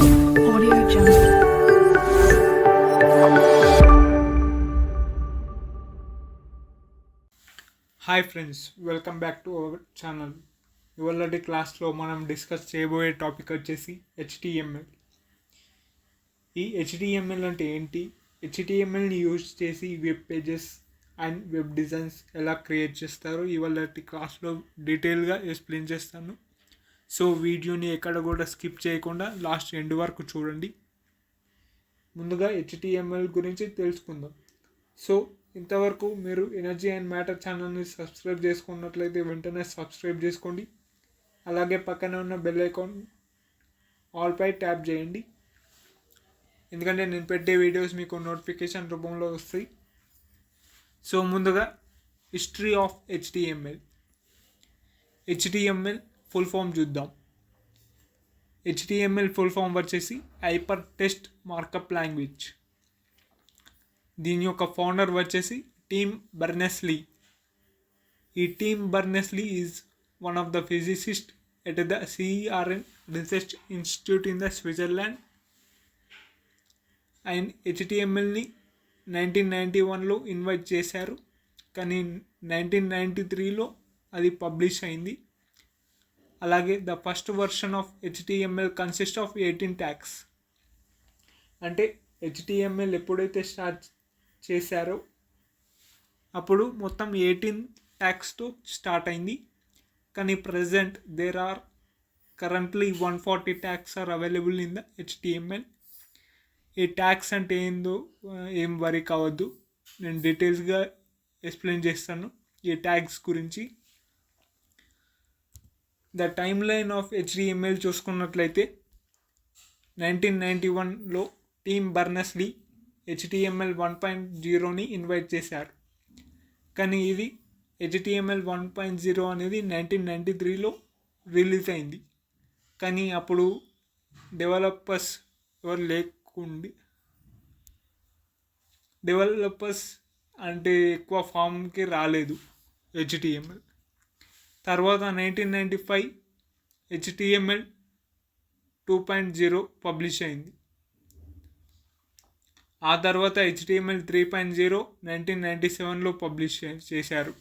Audio Jungle. Hi friends, welcome back to our channel. ఇవాళ క్లాస్లో మనం డిస్కస్ చేయబోయే టాపిక్ వచ్చేసి హెచ్టిఎంఎల్. ఈ హెచ్టిఎంఎల్ అంటే ఏంటి, హెచ్టిఎంఎల్ని యూజ్ చేసి web pages and web designs ఎలా క్రియేట్ చేస్తారో ఇవాళ క్లాస్లో డీటెయిల్గా ఎక్స్ప్లెయిన్ చేస్తాను. సో వీడియోని ఎక్కడ కూడా స్కిప్ చేయకుండా లాస్ట్ ఎండ్ వరకు చూడండి. ముందుగా హెచ్టిఎంఎల్ గురించి తెలుసుకుందాం. సో ఇంతవరకు మీరు ఎనర్జీ అండ్ మ్యాటర్ ఛానల్ని సబ్స్క్రైబ్ చేసుకున్నట్లయితే వెంటనే సబ్స్క్రైబ్ చేసుకోండి. అలాగే పక్కనే ఉన్న బెల్ ఐకాన్ ఆల్పై ట్యాప్ చేయండి, ఎందుకంటే నేను పెట్టే వీడియోస్ మీకు నోటిఫికేషన్ రూపంలో వస్తాయి. సో ముందుగా history of HTML. HTML full form చూద్దాం. హెచ్టిఎంఎల్ ఫుల్ ఫామ్ వచ్చేసి హైపర్ టెక్స్ట్ మార్కప్ లాంగ్వేజ్. దీని యొక్క ఫౌండర్ వచ్చేసి టిమ్ బర్నెస్-లీ. ఈ Tim Berners-Lee is one of the physicist at the CERN research institute in the Switzerland. And హెచ్టిఎంఎల్ని 1991లో invite చేశారు, కానీ 1993లో అది పబ్లిష్ అయింది. అలాగే the first version of HTML consist of 18 tags. అంటే హెచ్టిఎంఎల్ ఎప్పుడైతే స్టార్ట్ చేశారో అప్పుడు మొత్తం 18 ట్యాగ్స్తో స్టార్ట్ అయింది. కానీ present there are currently 140 tags are available in the HTML. ఈ ట్యాగ్స్ అంటే ఏందో ఏం వరీ కావద్దు, నేను డీటెయిల్స్గా ఎక్స్ప్లెయిన్ చేస్తాను ఈ ట్యాగ్స్ గురించి. The time line of HTML చూసుకున్నట్లయితే 1991లో టిమ్ బర్నెస్-లీ హెచ్టిఎంఎల్ 1.0ని ఇన్వైట్ చేశారు, కానీ ఇది హెచ్టిఎంఎల్ 1.0 అనేది 1993లో రిలీజ్ అయింది. కానీ అప్పుడు డెవలపర్స్ అంటే ఎక్కువ ఫామ్కి రాలేదు హెచ్టిఎంఎల్. తర్వాత 1995 హెచ్టిఎంఎల్ 2.0 పబ్లిష్ అయింది. ఆ తర్వాత హెచ్టిఎంఎల్ 3.0 1997లో పబ్లిష్ చేశారు.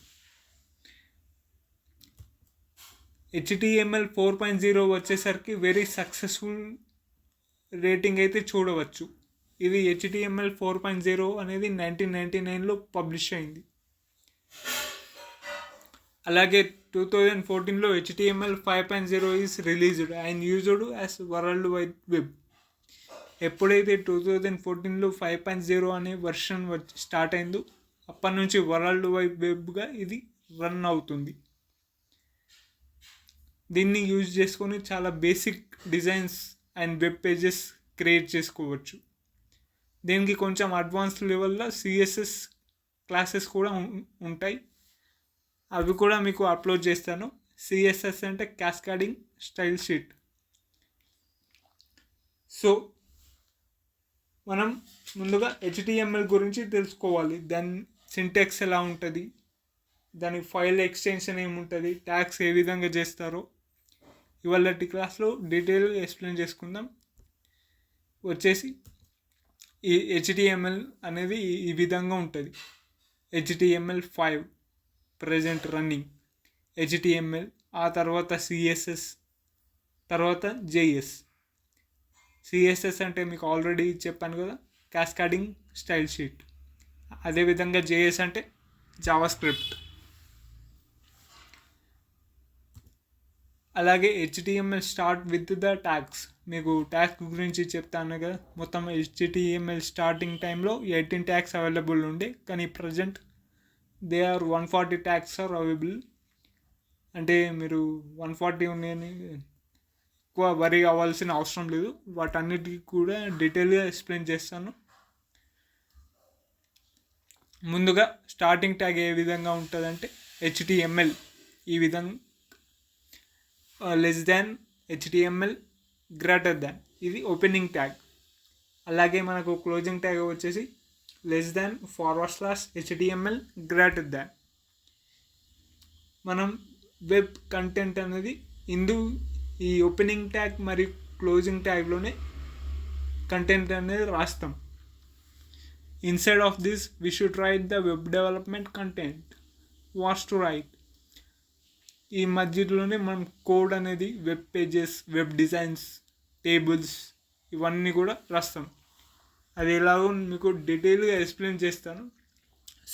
హెచ్టిఎంఎల్ 4.0 వచ్చేసరికి వెరీ సక్సెస్ఫుల్ రేటింగ్ అయితే చూడవచ్చు. ఇది హెచ్టిఎంఎల్ 4.0 అనేది 1999లో పబ్లిష్ అయింది. అలాగే 2014లో HTML 5.0 is released and used as world wide web. ఎప్పుడైతే 2014లో 5.0 అనే వర్షన్ స్టార్ట్ అయిందో అప్పటి నుంచి వరల్డ్ వైడ్ వెబ్గా ఇది రన్ అవుతుంది. దీన్ని యూజ్ చేసుకొని చాలా basic designs and web pages create చేసుకోవచ్చు. దీనికి కొంచెం అడ్వాన్స్ లెవెల్లో CSS క్లాసెస్ కూడా ఉంటాయి, అవి కూడా మీకు అప్లోడ్ చేస్తాను. CSS అంటే క్యాస్కాడింగ్ స్టైల్ షీట్. సో మనం ముందుగా హెచ్టిఎంఎల్ గురించి తెలుసుకోవాలి. దాని సింటాక్స్ ఎలా ఉంటుంది, దాని ఫైల్ ఎక్స్టెన్షన్ ఏముంటుంది, ట్యాగ్స్ ఏ విధంగా చేస్తారో ఇవాళ క్లాస్లో డీటెయిల్గా ఎక్స్ప్లెయిన్ చేసుకుందాం. వచ్చేసి ఈ హెచ్టిఎంఎల్ అనేది ఈ విధంగా ఉంటుంది. HTML5 ప్రజెంట్ రన్నింగ్, HTML, ఆ తర్వాత CSS, తర్వాత JS. CSS అంటే మీకు ఆల్రెడీ చెప్పాను కదా, క్యాస్కాడింగ్ స్టైల్ షీట్. అదేవిధంగా JS అంటే జావా స్క్రిప్ట్. అలాగే HTML start with the tags. మీకు ట్యాగ్స్ గురించి చెప్తాను కదా, మొత్తం HTML స్టార్టింగ్ టైంలో 18 ట్యాగ్స్ అవైలబుల్ ఉండే, కానీ present there are 140 tags are available. అంటే మీరు 140 ఉన్నాయని ఎక్కువ వరీ అవ్వాల్సిన అవసరం లేదు, వాటన్నిటికీ కూడా డీటెయిల్గా ఎక్స్ప్లెయిన్ చేస్తాను. ముందుగా స్టార్టింగ్ ట్యాగ్ ఏ విధంగా ఉంటుందంటే HTML ఈ విధంగా less than HTML greater than, ఇది ఓపెనింగ్ ట్యాగ్. అలాగే మనకు క్లోజింగ్ ట్యాగ్ వచ్చేసి less than /HTML greater than. మనం వెబ్ కంటెంట్ అనేది ఈ ఓపెనింగ్ ట్యాగ్ మరియు క్లోజింగ్ ట్యాగ్లోనే కంటెంట్ అనేది రాస్తాం. Inside of this we should write the web development content what's to write. ఈ మధ్యలోనే మనం కోడ్ అనేది web pages, web designs, tables ఇవన్నీ కూడా రాస్తాం. అది ఎలాగో మీకు డీటెయిల్గా ఎక్స్ప్లెయిన్ చేస్తాను.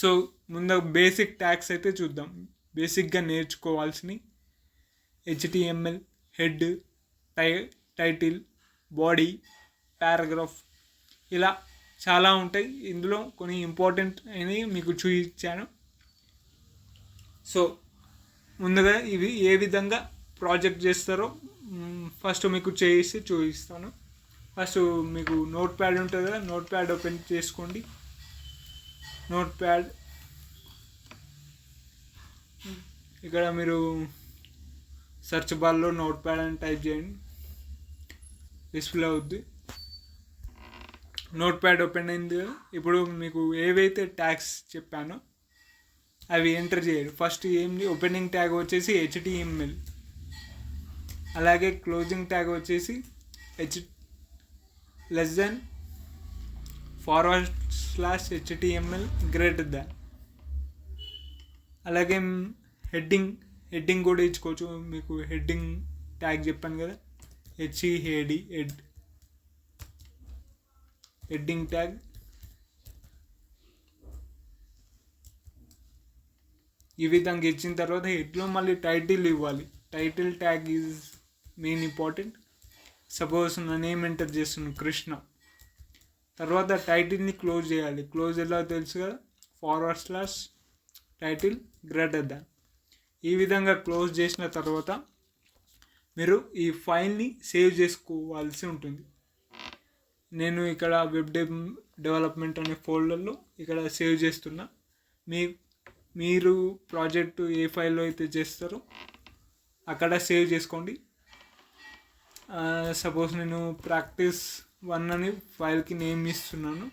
సో ముందు బేసిక్ ట్యాగ్స్ అయితే చూద్దాం. బేసిక్గా నేర్చుకోవాల్సినవి HTML, head, title, body, paragraph, ఇలా చాలా ఉంటాయి. ఇందులో కొన్ని ఇంపార్టెంట్ అయినవి మీకు చూపించాను. సో ముందుగా ఇవి ఏ విధంగా ప్రాజెక్ట్ చేస్తారో ఫస్ట్ మీకు చేసి చూపిస్తాను. ఫస్ట్ మీకు నోట్ ప్యాడ్ ఉంటుంది కదా, నోట్ ప్యాడ్ ఓపెన్ చేసుకోండి. నోట్ ప్యాడ్ ఇక్కడ మీరు సెర్చ్ బార్లో నోట్ ప్యాడ్ అని టైప్ చేయండి, డిస్ప్లే అవుద్ది. నోట్ ప్యాడ్ ఓపెన్ అయింది కదా. ఇప్పుడు మీకు ఏవైతే ట్యాగ్స్ చెప్పానో అవి ఎంటర్ చేయండి. ఫస్ట్ ఏంటి, ఓపెనింగ్ ట్యాగ్ వచ్చేసి HTML, అలాగే క్లోజింగ్ ట్యాగ్ వచ్చేసి >HTML >, అలాగే హెడ్డింగ్ కూడా ఇచ్చుకోవచ్చు. మీకు హెడ్డింగ్ ట్యాగ్ చెప్పాను కదా, హెడ్డింగ్ ట్యాగ్. ఈ విధంగా ఇచ్చిన తర్వాత హెడ్లో మళ్ళీ టైటిల్ ఇవ్వాలి. Title tag is main important. Suppose నా నేమ్ ఎంటర్ చేస్తున్నాను కృష్ణ, తర్వాత టైటిల్ని క్లోజ్ చేయాలి. క్లోజ్ ఎలా తెలుసు కదా, /title >. ఈ విధంగా క్లోజ్ చేసిన తర్వాత మీరు ఈ ఫైల్ని సేవ్ చేసుకోవాల్సి ఉంటుంది. నేను ఇక్కడ వెబ్ డెవలప్మెంట్ అనే ఫోల్డర్లో ఇక్కడ సేవ్ చేస్తున్నా. మీరు ప్రాజెక్టు ఏ ఫైల్లో అయితే చేస్తారో అక్కడ సేవ్ చేసుకోండి. సపోజ్ నేను practice1 అని ఫైల్కి నేమ్ ఇస్తున్నాను.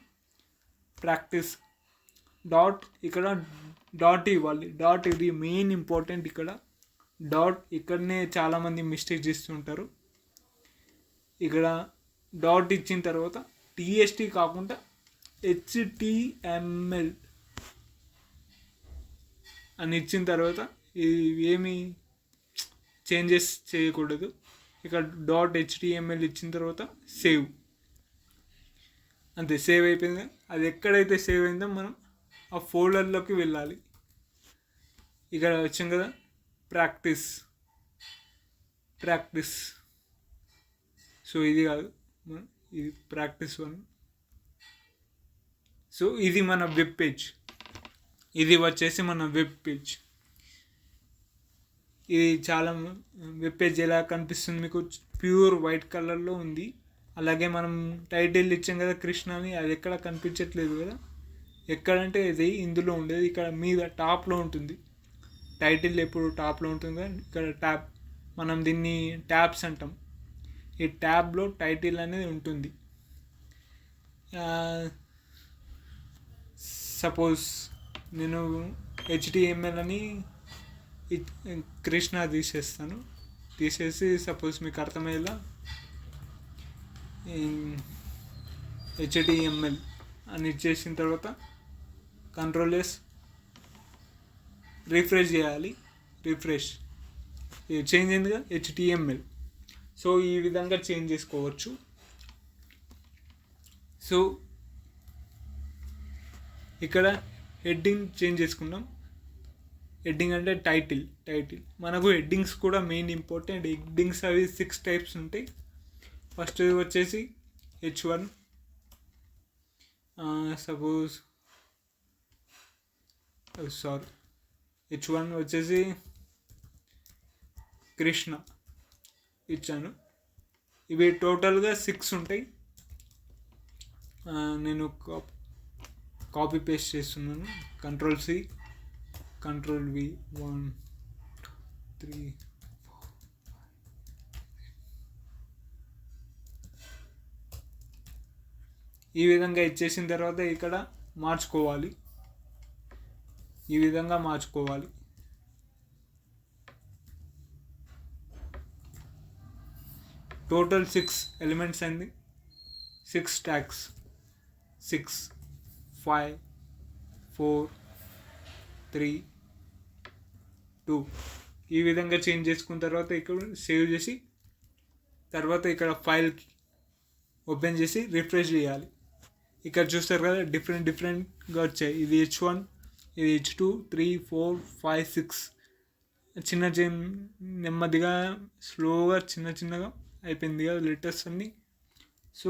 ప్రాక్టీస్ డాట్, ఇక్కడ డాట్ ఇవ్వాలి. డాట్ ఇది మెయిన్ ఇంపార్టెంట్. ఇక్కడ డాట్, ఇక్కడనే చాలామంది మిస్టేక్ చేస్తుంటారు. ఇక్కడ డాట్ ఇచ్చిన తర్వాత TST కాకుండా HTML అని ఇచ్చిన తర్వాత ఇవి ఏమి చేంజెస్ చేయకూడదు. ఇక్కడ .html ఇచ్చిన తర్వాత సేవ్, అంతే. సేవ్ అయిపోయింది. అది ఎక్కడైతే సేవ్ అయిందో మనం ఆ ఫోల్డర్లోకి వెళ్ళాలి. ఇక్కడ వచ్చాం కదా, ప్రాక్టీస్. సో ఇది కాదు, ఇది practice1. సో ఇది మన వెబ్ పేజ్. ఇది వచ్చేసి మన వెబ్ పేజ్. ఇది చాలా వెబ్ పేజ్ ఎలా కనిపిస్తుంది మీకు, ప్యూర్ వైట్ కలర్లో ఉంది. అలాగే మనం టైటిల్ ఇచ్చాం కదా కృష్ణని, అది ఎక్కడ కనిపించట్లేదు కదా. ఎక్కడంటే ఇది ఇందులో ఉండేది ఇక్కడ మీద టాప్లో ఉంటుంది. టైటిల్ ఎప్పుడు టాప్లో ఉంటుంది కదా, ఇక్కడ ట్యాబ్, మనం దీన్ని ట్యాబ్స్ అంటాం. ఈ ట్యాబ్లో టైటిల్ అనేది ఉంటుంది. సపోజ్ నేను HTML అని కృష్ణ తీసేసి సపోజ్ మీకు అర్థమయ్యేలా HTML అని ఇచ్చేసిన తర్వాత Ctrl+S రిఫ్రెష్ చేయాలి. రిఫ్రెష్ చేంజ్ అయిందిగా HTML. సో ఈ విధంగా చేంజ్ చేసుకోవచ్చు. సో ఇక్కడ హెడ్డింగ్ చేంజ్ చేసుకుందాం. హెడ్డింగ్ అంటే టైటిల్. మనకు హెడ్డింగ్స్ కూడా మెయిన్ ఇంపార్టెంట్. హెడ్డింగ్స్ అవి 6 టైప్స్ ఉంటాయి. ఫస్ట్ వచ్చేసి H1, సపోజ్ H1 వచ్చేసి కృష్ణ ఇచ్చాను. ఇవి టోటల్గా 6 ఉంటాయి. నేను కాపీ పేస్ట్ చేస్తున్నాను. Ctrl+C Ctrl+V 1 2 3 4 ఈ విధంగా ఇచ్చేసిన తర్వాత ఇక్కడ మార్చుకోవాలి. ఈ విధంగా మార్చుకోవాలి. టోటల్ 6 ఎలిమెంట్స్ అయింది. 6 ట్యాగ్స్ 6 5 4 3 2 ఈ విధంగా చేంజ్ చేసుకున్న తర్వాత ఇక్కడ సేవ్ చేసి తర్వాత ఇక్కడ ఫైల్కి ఓపెన్ చేసి రిఫ్రెష్ చేయాలి. ఇక్కడ చూస్తారు కదా డిఫరెంట్గా వచ్చాయి. ఇది H1, ఇది H2, 3, 4, 5, 6 నెమ్మదిగా స్లోగా చిన్నగా అయిపోయింది కదా లెటర్స్ అన్నీ. సో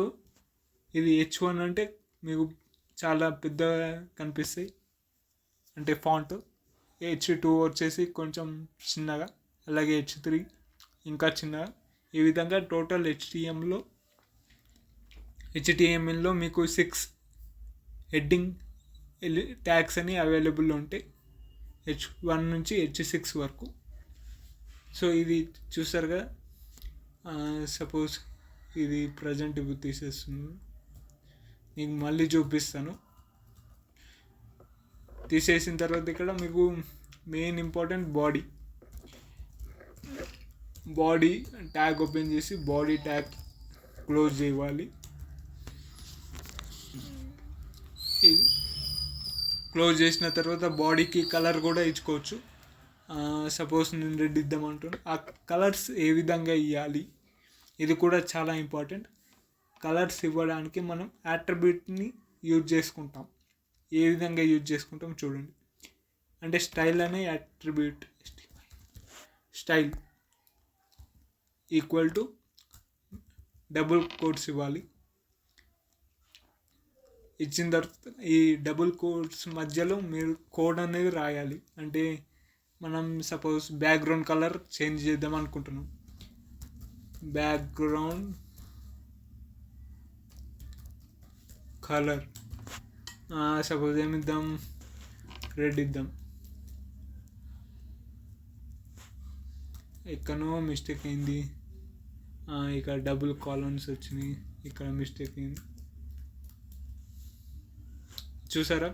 ఇది H1 అంటే మీకు చాలా పెద్దగా కనిపిస్తాయి, అంటే ఫాంట్. H2 వచ్చేసి కొంచెం చిన్నగా, అలాగే H3 ఇంకా చిన్నగా. ఈ విధంగా టోటల్ HTMLలో మీకు 6 హెడ్డింగ్ ట్యాగ్స్ అని అవైలబుల్లో ఉంటాయి, H1 నుంచి H6 వరకు. సో ఇది చూస్తారు కదా. సపోజ్ ఇది ప్రజెంట్ ఇప్పుడు తీసేస్తున్నాను, మీకు మళ్ళీ చూపిస్తాను. తీసేసిన తర్వాత ఇక్కడ మీకు main important body tag open చేసి బాడీ ట్యాగ్ క్లోజ్ చేయాలి. క్లోజ్ చేసిన తర్వాత బాడీకి కలర్ కూడా ఇచ్చుకోవచ్చు. సపోజ్ నేను రెడ్ ఇద్దామంటున్నాను. ఆ కలర్స్ ఏ విధంగా ఇవ్వాలి ఇది కూడా చాలా ఇంపార్టెంట్. కలర్స్ ఇవ్వడానికి మనం యాట్రిబ్యూట్ని యూజ్ చేసుకుంటాం. ఏ విధంగా యూజ్ చేసుకుంటాం చూడండి. అంటే స్టైల్ అనే attribute, style equal to double quotes ఇవ్వాలి. ఇచ్చిన తర్వాత ఈ డబుల్ కోట్స్ మధ్యలో మీరు కోడ్ అనేది రాయాలి. అంటే మనం సపోజ్ బ్యాక్గ్రౌండ్ కలర్ చేంజ్ చేద్దాం అనుకుంటున్నాం. బ్యాక్గ్రౌండ్ కలర్ సపోజ్ ఏమిద్దాం, రెడ్ ఇద్దాం. ఎక్కడో మిస్టేక్ అయింది, ఇక్కడ డబుల్ కాలమ్స్ వచ్చినాయి, ఇక్కడ మిస్టేక్ అయింది. చూసారా,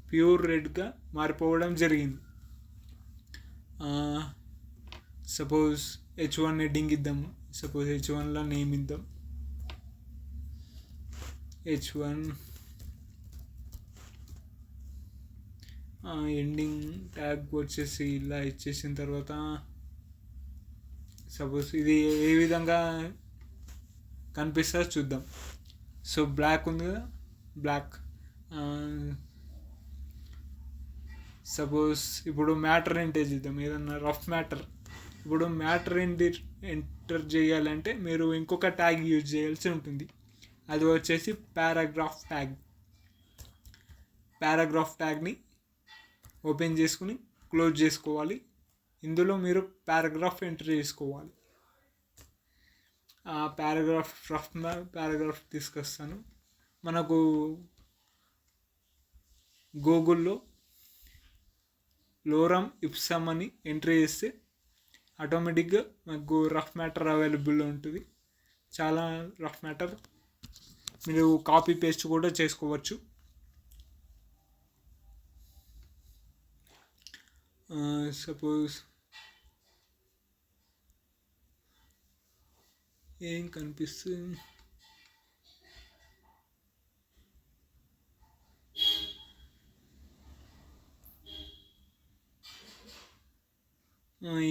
ప్యూర్ రెడ్గా మారిపోవడం జరిగింది. సపోజ్ H1 హెడ్డింగ్ ఇద్దాము. సపోజ్ H1లో నేమ్ ఇద్దాం. H1 ఎండింగ్ ట్యాగ్ వచ్చేసి ఇలా ఇచ్చేసిన తర్వాత సపోజ్ ఇది ఏ విధంగా కనిపిస్తుందో చూద్దాం. సో బ్లాక్ ఉంది కదా, బ్లాక్. సపోజ్ ఇప్పుడు మ్యాటర్ ఎంటర్ చేద్దాం, ఏదన్నా రఫ్ మ్యాటర్. ఇప్పుడు మ్యాటర్ ఎంటర్ చేయాలంటే మీరు ఇంకొక ట్యాగ్ యూజ్ చేయాల్సి ఉంటుంది. అది వచ్చేసి పారాగ్రాఫ్ ట్యాగ్ని ఓపెన్ చేసుకుని క్లోజ్ చేసుకోవాలి. ఇందులో మీరు పారాగ్రాఫ్ ఎంటర్ చేసుకోవాలి. పారాగ్రాఫ్ తీసుకొస్తాను. మనకు గూగుల్లో లోరమ్ ఇప్సమ్ అని ఎంట్రీ చేస్తే ఆటోమేటిక్గా మనకు రఫ్ మ్యాటర్ అవైలబుల్లో ఉంటుంది. చాలా రఫ్ మ్యాటర్ మీరు కాపీ పేస్ట్ కూడా చేసుకోవచ్చు. సపోజ్ ఏం కనిపిస్తుంది,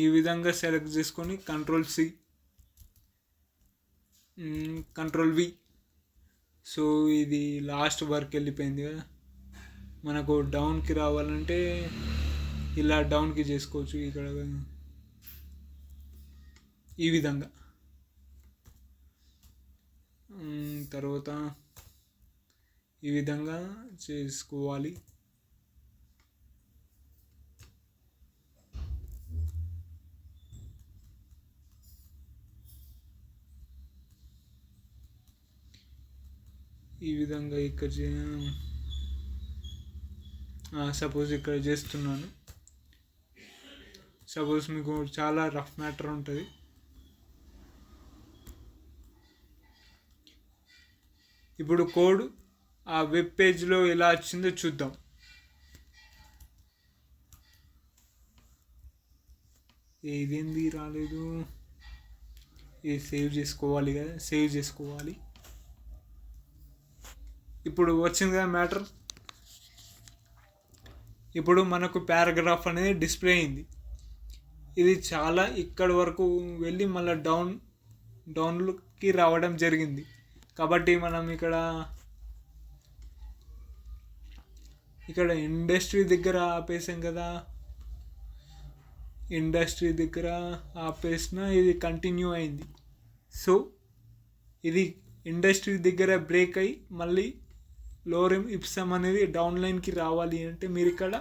ఈ విధంగా సెలెక్ట్ చేసుకొని Ctrl+C, Ctrl+V. సో ఇది లాస్ట్ వరకు వెళ్ళిపోయింది కదా. మనకు డౌన్కి రావాలంటే ఇలా డౌన్కి చేసుకోవచ్చు. ఇక్కడ ఈ విధంగా. తర్వాత ఈ విధంగా చేసుకోవాలి. ఈ విధంగా ఇక్కడ సపోజ్ ఇక్కడ చేస్తున్నాను. సపోజ్ మీకు చాలా రఫ్ మ్యాటర్ ఉంటుంది. ఇప్పుడు కోడ్ ఆ వెబ్ పేజ్లో ఎలా వచ్చిందో చూద్దాం. ఇదేంది రాలేదు, ఇది సేవ్ చేసుకోవాలి కదా, సేవ్ చేసుకోవాలి. ఇప్పుడు వచ్చింది కదా మ్యాటర్. ఇప్పుడు మనకు పారాగ్రాఫ్ అనేది డిస్ప్లే అయింది. ఇది చాలా ఇక్కడి వరకు వెళ్ళి మళ్ళీ డౌన్లోకి రావడం జరిగింది. కాబట్టి మనం ఇక్కడ ఇండస్ట్రీ దగ్గర ఆపేసాం కదా. ఇండస్ట్రీ దగ్గర ఆపేసిన ఇది కంటిన్యూ అయింది. సో ఇది ఇండస్ట్రీ దగ్గర బ్రేక్ అయ్యి మళ్ళీ లోరెమ్ ఇప్సమ్ అనేది డౌన్ లైన్కి రావాలి అంటే మీరు ఇక్కడ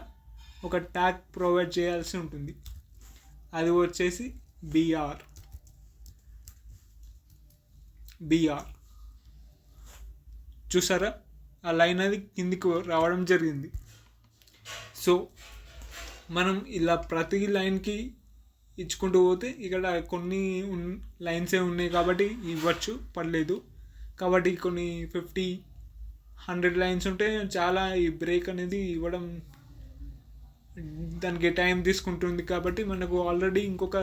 ఒక ట్యాగ్ ప్రొవైడ్ చేయాల్సి ఉంటుంది. అది వచ్చేసి బిఆర్. చూసారా, ఆ లైన్ అది కిందికి రావడం జరిగింది. సో మనం ఇలా ప్రతి లైన్కి ఇచ్చుకుంటూ పోతే ఇక్కడ కొన్ని లైన్సే ఉన్నాయి కాబట్టి ఇవ్వచ్చు, పర్లేదు. కాబట్టి కొన్ని 50-100 లైన్స్ ఉంటే చాలా ఈ బ్రేక్ అనేది ఇవ్వడం దానికి టైం తీసుకుంటుంది. కాబట్టి మనకు ఆల్రెడీ ఇంకొక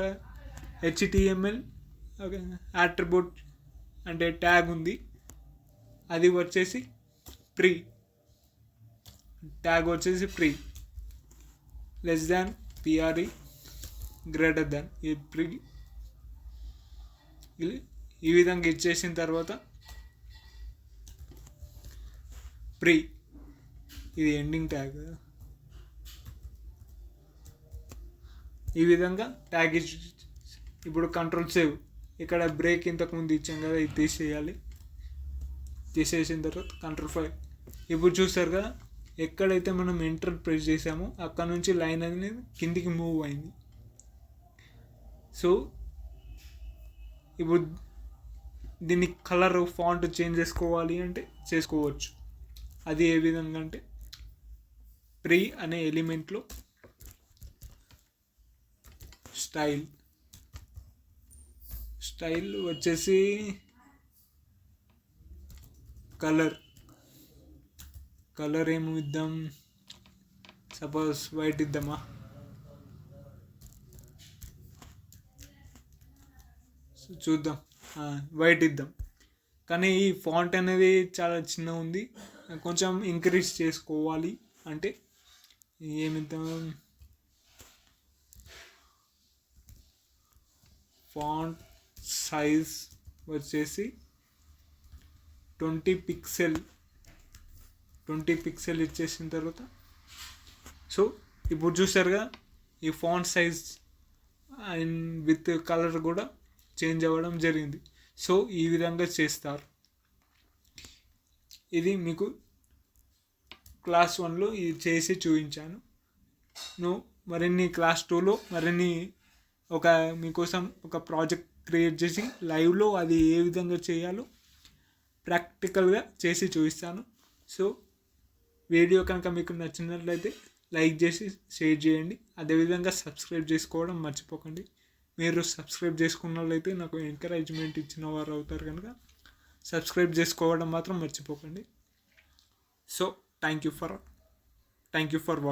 HTML అట్రిబ్యూట్ అంటే ట్యాగ్ ఉంది. అది వచ్చేసి ప్రీ ట్యాగ్ వచ్చేసి pre less than PRE greater than ఈ ప్రీ. ఈ విధంగా ఇచ్చేసిన తర్వాత ప్రీ ఇది ఎండింగ్ ట్యాగ్. ఈ విధంగా ట్యాగ్ ఇప్పుడు కంట్రోల్ సేవ్. ఇక్కడ బ్రేక్ ఇంతకుముందు ఇచ్చాం కదా, ఇది తీసేయాలి. తీసేసిన తర్వాత Ctrl+5. ఇప్పుడు చూస్తారు కదా, ఎక్కడైతే మనం ఎంటర్ ప్రెస్ చేసామో అక్కడ నుంచి లైన్ అనేది కిందికి మూవ్ అయింది. సో ఇప్పుడు దీన్ని కలర్ ఫాంట్ చేంజ్ చేసుకోవాలి అంటే చేసుకోవచ్చు. అది ఏ విధంగా అంటే ప్రీ అనే ఎలిమెంట్లో స్టైల్ వచ్చేసి కలర్ ఏమి ఇద్దాం, సపోజ్ వైట్ ఇద్దామా. చూద్దాం, వైట్ ఇద్దాం. కానీ ఈ ఫాంట్ అనేది చాలా చిన్న ఉంది, కొంచెం ఇంక్రీజ్ చేసుకోవాలి. అంటే ఏమిద్దాం, ఫాంట్ సైజ్ వచ్చేసి 20 పిక్సెల్ ఇచ్చేసిన తర్వాత సో ఇప్పుడు చూసారుగా ఈ font size and with colour కూడా చేంజ్ అవ్వడం జరిగింది. సో ఈ విధంగా చేస్తారు. ఇది మీకు క్లాస్ 1లో ఇది చేసి చూపించాను. మరిన్ని క్లాస్ 2లో మీకోసం ఒక ప్రాజెక్ట్ క్రియేట్ చేసి లైవ్లో అది ఏ విధంగా చేయాలో ప్రాక్టికల్గా చేసి చూపిస్తాను. సో వీడియో కనుక మీకు నచ్చినట్లయితే లైక్ చేసి షేర్ చేయండి. అదేవిధంగా సబ్స్క్రైబ్ చేసుకోవడం మర్చిపోకండి. మీరు సబ్స్క్రైబ్ చేసుకున్నట్లయితే నాకు ఎంకరేజ్మెంట్ ఇచ్చిన వారు అవుతారు కనుక సబ్స్క్రైబ్ చేసుకోవడం మాత్రం మర్చిపోకండి. So thank you for watching.